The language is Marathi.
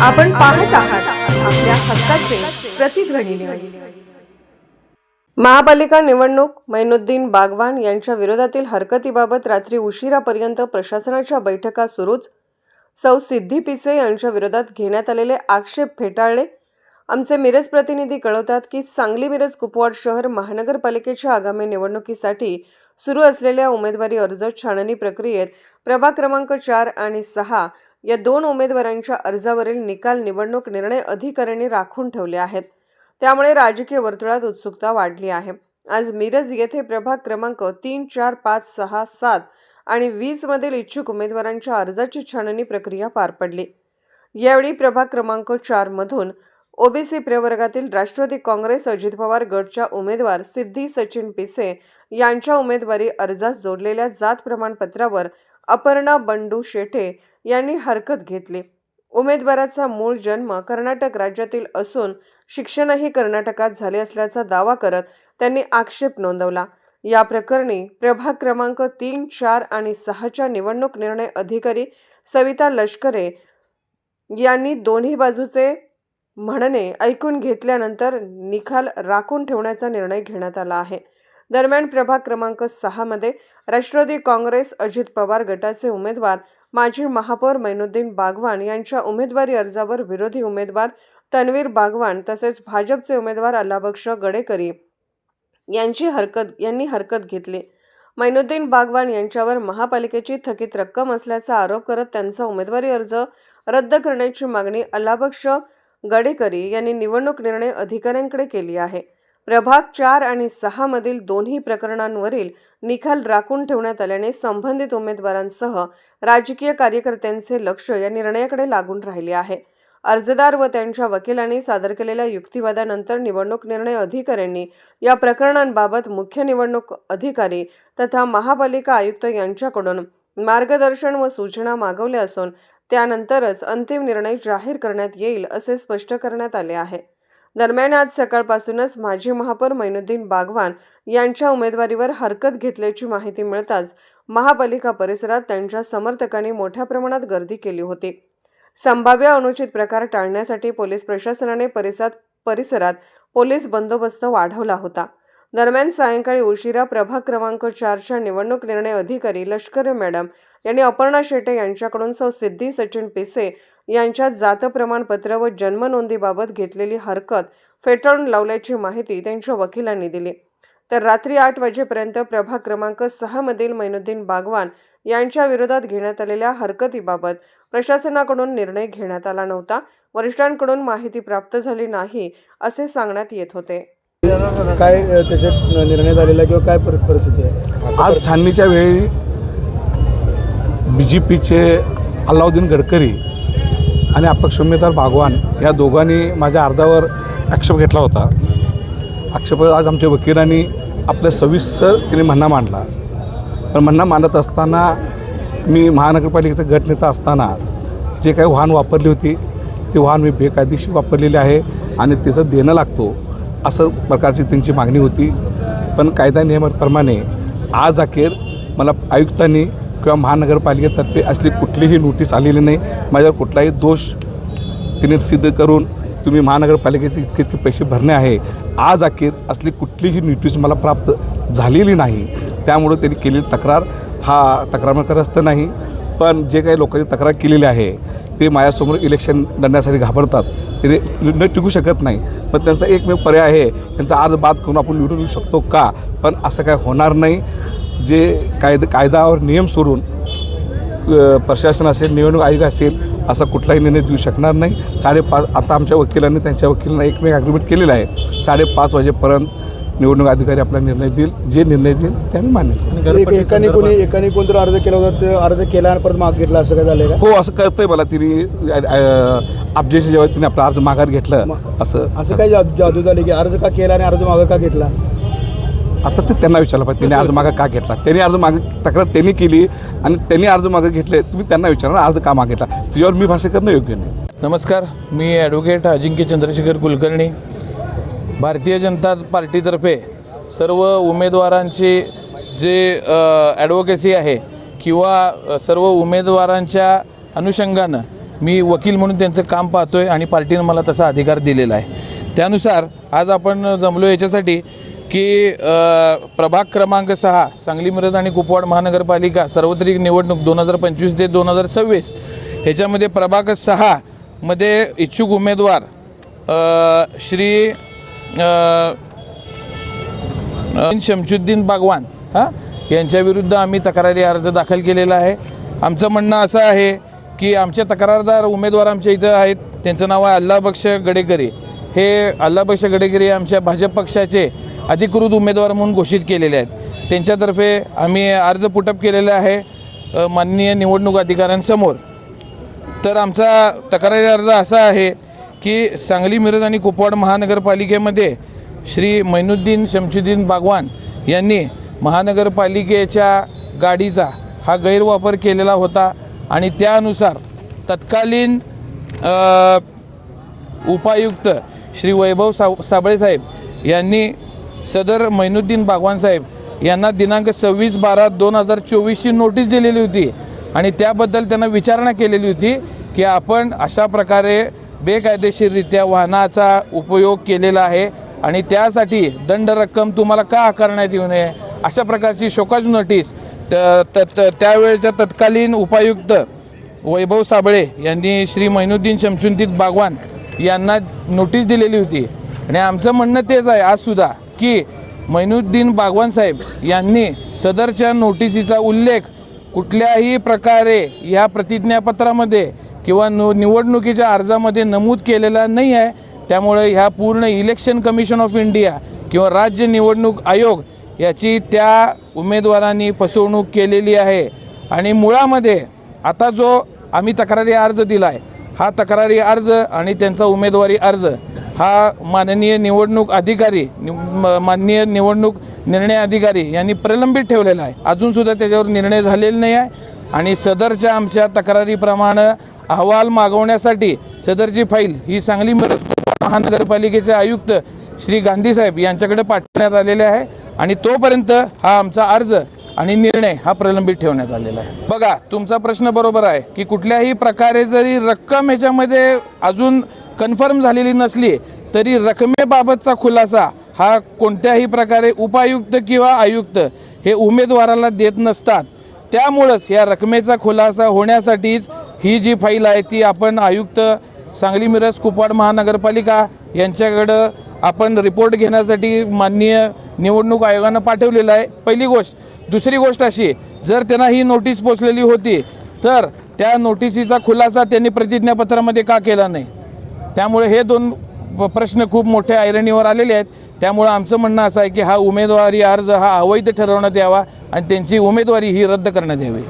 आपण पाहत आहात आपल्या हक्काचे प्रतिध्वनी न्यूज। महापालिका निवडणूक मैनुद्दीन बागवान यांच्या विरोधातील हरकतीबाबत रात्री उशिरापर्यंत प्रशासनाच्या बैठका सुरूच। सौ सिद्धी पिसे यांच्या विरोधात घेण्यात आलेले आक्षेप फेटाळले। आमचे मिरज प्रतिनिधी कळवतात की सांगली मिरज कुपवाड शहर महानगरपालिकेच्या आगामी निवडणुकीसाठी सुरू असलेल्या उमेदवारी अर्ज छाननी प्रक्रियेत प्रभाग क्रमांक 4 आणि 6 या दोन उमेदवारांच्या अर्जावरील निकाल निवडणूक निर्णय अधिकाऱ्यांनी राखून ठेवले आहेत। त्यामुळे राजकीय वर्तुळात उत्सुकता वाढली आहे। आज मिरज येथे प्रभाग क्रमांक 3, 4, 5, 6, 7 आणि 20 मधील इच्छुक उमेदवारांच्या अर्जाची छाननी प्रक्रिया पार पडली। यावेळी प्रभाग क्रमांक 4 मधून ओबीसी प्रवर्गातील राष्ट्रवादी काँग्रेस अजित पवार गटच्या उमेदवार सिद्धी सचिन पिसे यांच्या उमेदवारी अर्जास जोडलेल्या जात प्रमाणपत्रावर अपर्णा बंडू शेटे यांनी हरकत घेतली। उमेदवाराचा मूळ जन्म कर्नाटक राज्यातील असून शिक्षणही कर्नाटकात झाले असल्याचा दावा करत त्यांनी आक्षेप नोंदवला। या प्रकरणी प्रभाग क्रमांक 3, 4 आणि 6च्या निवडणूक निर्णय अधिकारी सविता लष्करे यांनी दोन्ही बाजूचे म्हणणे ऐकून घेतल्यानंतर निकाल राखून ठेवण्याचा निर्णय घेण्यात आला आहे। दरम्यान प्रभाग क्रमांक 6 मध्ये राष्ट्रवादी काँग्रेस अजित पवार गटाचे उमेदवार माजी महापौर मैनुद्दीन बागवान यांच्या उमेदवारी अर्जावर विरोधी उमेदवार तन्वीर बागवान तसेच भाजपचे उमेदवार अल्लाबक्ष गडेकरी यांनी हरकत घेतली। मैनुद्दीन बागवान यांच्यावर महापालिकेची थकीत रक्कम असल्याचा आरोप करत त्यांचा उमेदवारी अर्ज रद्द करण्याची मागणी अल्लाबक्ष गडेकरी यांनी निवडणूक निर्णय अधिकाऱ्यांकडे केली आहे। प्रभाग 4 आणि 6 मधील दोन्ही प्रकरणांवरील निकाल राखून ठेवण्यात आल्याने संबंधित उमेदवारांसह राजकीय कार्यकर्त्यांचे लक्ष या निर्णयाकडे लागून राहिले आहे। अर्जदार व त्यांच्या वकिलांनी सादर केलेल्या युक्तिवादानंतर निवडणूक निर्णय अधिकाऱ्यांनी या प्रकरणांबाबत मुख्य निवडणूक अधिकारी तथा महापालिका आयुक्त यांच्याकडून मार्गदर्शन व सूचना मागवल्या असून त्यानंतरच अंतिम निर्णय जाहीर करण्यात येईल असे स्पष्ट करण्यात आले आहे। दरम्यान आज सकाळपासूनच माजी महापौर मैनुद्दीन बागवान यांच्या उमेदवारीवर हरकत घेतल्याची माहिती मिळताच महापालिका परिसरात त्यांच्या समर्थकांनी मोठ्या प्रमाणात गर्दी केली होती। संभाव्य अनुचित प्रकार टाळण्यासाठी पोलीस प्रशासनाने परिसरात पोलीस बंदोबस्त वाढवला होता। दरम्यान सायंकाळी उशिरा प्रभाग क्रमांक 4च्या निवडणूक निर्णय अधिकारी लष्करे मॅडम यांनी अपर्णा शेटे यांच्याकडून सौ सिद्धी सचिन पिसे यांच्या जात प्रमाणपत्र व जन्म नोंदीबाबत घेतलेली हरकत फेटाळून लावल्याची माहिती त्यांच्या वकिलांनी दिली। तर रात्री 8 वाजेपर्यंत प्रभाग क्रमांक 6 मधील मैनुद्दीन बागवान यांच्या विरोधात घेण्यात आलेल्या हरकतीबाबत प्रशासनाकडून निर्णय घेण्यात आला नव्हता। वरिष्ठांकडून माहिती प्राप्त झाली नाही असे सांगण्यात येत होते। काय त्याच्यात निर्णय झालेला किंवा काय परिस्थिती आहे? आज छाननीच्या वेळी बीजेपीचे अल्लाउद्दीन गडकरी आणि अपक्ष उमेदवार बागवान या दोघांनी माझ्या अर्जावर आक्षेप घेतला होता। आक्षेप आज आमच्या वकिलांनी आपल्या सविस्तर त्यांनी म्हणणं मांडला। पण म्हणणं मांडत असताना मी महानगरपालिकेचा गटनेता असताना जे काही वाहन वापरली होती ते वाहन मी बेकायदेशीर वापरलेले आहे आणि त्याचं देणं लागतो असं प्रकारची त्यांची मागणी होती। पण कायदा नियमाप्रमाणे आज अखेर मला आयुक्तांनी किंवा महानगरपालिकेतर्फे असली कुठलीही नोटीस आलेली नाही। माझ्यावर कुठलाही दोष तिने सिद्ध करून तुम्ही महानगरपालिकेचे इतके पैसे भरणे आहे, आज अखेर असली कुठलीही नोटीस मला प्राप्त झालेली नाही। त्यामुळे त्यांनी केलेली तक्रार हा तक्रारग्रस्त नाही। पण जे काही लोकांनी तक्रार केलेली आहे ते माझ्यासमोर इलेक्शन लढण्यासाठी घाबरतात, ते न टिकू शकत नाही। पण त्यांचा एकमेव पर्याय आहे त्यांचा अर्ज बाद करून आपण निवडून येऊ शकतो का? पण असं काय होणार नाही। जे कायद्यावर नियम सोडून प्रशासन असेल निवडणूक आयोग असेल असा कुठलाही निर्णय देऊ शकणार नाही। 5:30 आता आमच्या वकिलांनी त्यांच्या वकिलांना एकमेक ॲग्रीमेंट केलेलं आहे। 5:30 वाजेपर्यंत निवडणूक अधिकारी आपला निर्णय देईल, जे निर्णय देईल ते आम्ही मान्य करू। एकाने कोणतरी अर्ज केला होता, ते अर्ज केला आणि परत मागे घेतला असं काय झालं का? हो, असं कळतंय मला। तिने ऑब्जेक्शन जेव्हा तिने आपला अर्ज माघार घेतला असं काय जादू झाली की अर्ज का केला आणि अर्ज मागे का घेतला? आता ते त्यांना विचारलं पाहिजे त्यांनी अर्ज मागं का घेतला। त्यांनी अर्ज मागे तक्रार त्यांनी केली आणि त्यांनी अर्ज मागं घेतले, तुम्ही त्यांना विचारा अर्ज का मागे घेतला, त्याच्यावर मी भाष्य करणं योग्य नाही। नमस्कार, मी ॲडव्होकेट अजिंक्य चंद्रशेखर कुलकर्णी, भारतीय जनता पार्टीतर्फे सर्व उमेदवारांची जे ॲडव्होकेसी आहे किंवा सर्व उमेदवारांच्या अनुषंगानं मी वकील म्हणून त्यांचं काम पाहतो आहे आणि पार्टीनं मला तसा अधिकार दिलेला आहे. त्यानुसार आज आपण जमलो याच्यासाठी की प्रभाग क्रमांक 6 सांगली मिरज आणि कुपवाड महानगरपालिका सार्वत्रिक निवडणूक 2025 ते 2026 ह्याच्यामध्ये प्रभाग 6 मध्ये इच्छुक उमेदवार श्री शमशुद्दीन बागवान यांच्याविरुद्ध आम्ही तक्रारी अर्ज दाखल केलेला आहे. आमचं म्हणणं असं आहे की आमचे तक्रारदार उमेदवार आमच्या इथं आहेत. त्यांचं नाव आहे अल्लाबक्ष गडेकरी. हे अल्लाबक्ष गडेकरी आमच्या भाजप पक्षाचे अधिकृत उमेदवार म्हणून घोषित केलेले आहेत. त्यांच्यातर्फे आम्ही अर्ज पुटअप केलेला आहे माननीय निवडणूक अधिकाऱ्यांसमोर. तर आमचा तक्रारी अर्ज असा आहे की सांगली मिरज आणि कुपवाड महानगरपालिकेमध्ये श्री मैनुद्दीन शमशुद्दीन बागवान यांनी महानगरपालिकेच्या गाडीचा हा गैरवापर केलेला होता आणि त्यानुसार तत्कालीन उपायुक्त श्री वैभव साबळे साहेब यांनी सदर मैनुद्दीन बागवान साहेब यांना दिनांक 26/12/2024ची नोटीस दिलेली होती आणि त्याबद्दल त्यांना विचारणा केलेली होती की आपण अशा प्रकारे बेकायदेशीररित्या वाहनाचा उपयोग केलेला आहे आणि त्यासाठी दंड रक्कम तुम्हाला का आकारण्यात येऊ नये अशा प्रकारची शोकाज नोटीस त्यावेळेच्या तत्कालीन उपायुक्त वैभव साबळे यांनी श्री मैनुद्दीन शमशुद्दीन बागवान यांना नोटीस दिलेली होती. आणि आमचं म्हणणं तेच आहे आजसुद्धा की मैनुद्दीन बागवान साहेब यांनी सदरच्या नोटिसीचा उल्लेख कुठल्याही प्रकारे या प्रतिज्ञापत्रामध्ये किंवा निवडणुकीच्या अर्जामध्ये नमूद केलेला नाही आहे. त्यामुळे ह्या पूर्ण इलेक्शन कमिशन ऑफ इंडिया किंवा राज्य निवडणूक आयोग याची त्या उमेदवारांनी फसवणूक केलेली आहे. आणि मुळामध्ये आता जो आम्ही तक्रारी अर्ज दिला आहे हा तक्रारी अर्ज आणि त्यांचा उमेदवारी अर्ज हा माननीय निवडणूक अधिकारी माननीय निवडणूक निर्णय अधिकारी यांनी प्रलंबित ठेवलेला आहे. अजूनसुद्धा त्याच्यावर निर्णय झालेला नाही आहे आणि सदरच्या आमच्या तक्रारीप्रमाणे अहवाल मागवण्यासाठी सदरची फाईल ही सांगली मिरज महानगरपालिकेचे आयुक्त श्री गांधी साहेब यांच्याकडे पाठवण्यात आलेले आहे आणि तोपर्यंत हा आमचा अर्ज आणि निर्णय हा प्रलंबित ठेवण्यात आलेला आहे. बघा तुमचा प्रश्न बरोबर आहे की कुठल्याही प्रकारे जरी रक्कम ह्याच्यामध्ये अजून कन्फर्म झालेली नसली तरी रकमेबाबतचा खुलासा हा कोणत्याही प्रकारे उपायुक्त किंवा आयुक्त हे उमेदवाराला देत नसतात. त्यामुळंच या रकमेचा खुलासा होण्यासाठीच ही जी फाईल आहे ती आपण आयुक्त सांगली मिरज कुपवाड महानगरपालिका यांच्याकडं आपण रिपोर्ट घेण्यासाठी माननीय निवडणूक आयोगानं पाठवलेलं आहे. पहिली गोष्ट. दुसरी गोष्ट अशी जर त्यांना ही नोटीस पोचलेली होती तर त्या नोटिसीचा खुलासा त्यांनी प्रतिज्ञापत्रामध्ये का केला नाही. त्यामुळे हे दोन प्रश्न खूप मोठ्या ऐरणीवर आलेले आहेत. त्यामुळे आमचं म्हणणं असं आहे की हा उमेदवारी अर्ज हा अवैध ठरवण्यात यावा आणि त्यांची उमेदवारी ही रद्द करण्यात यावी.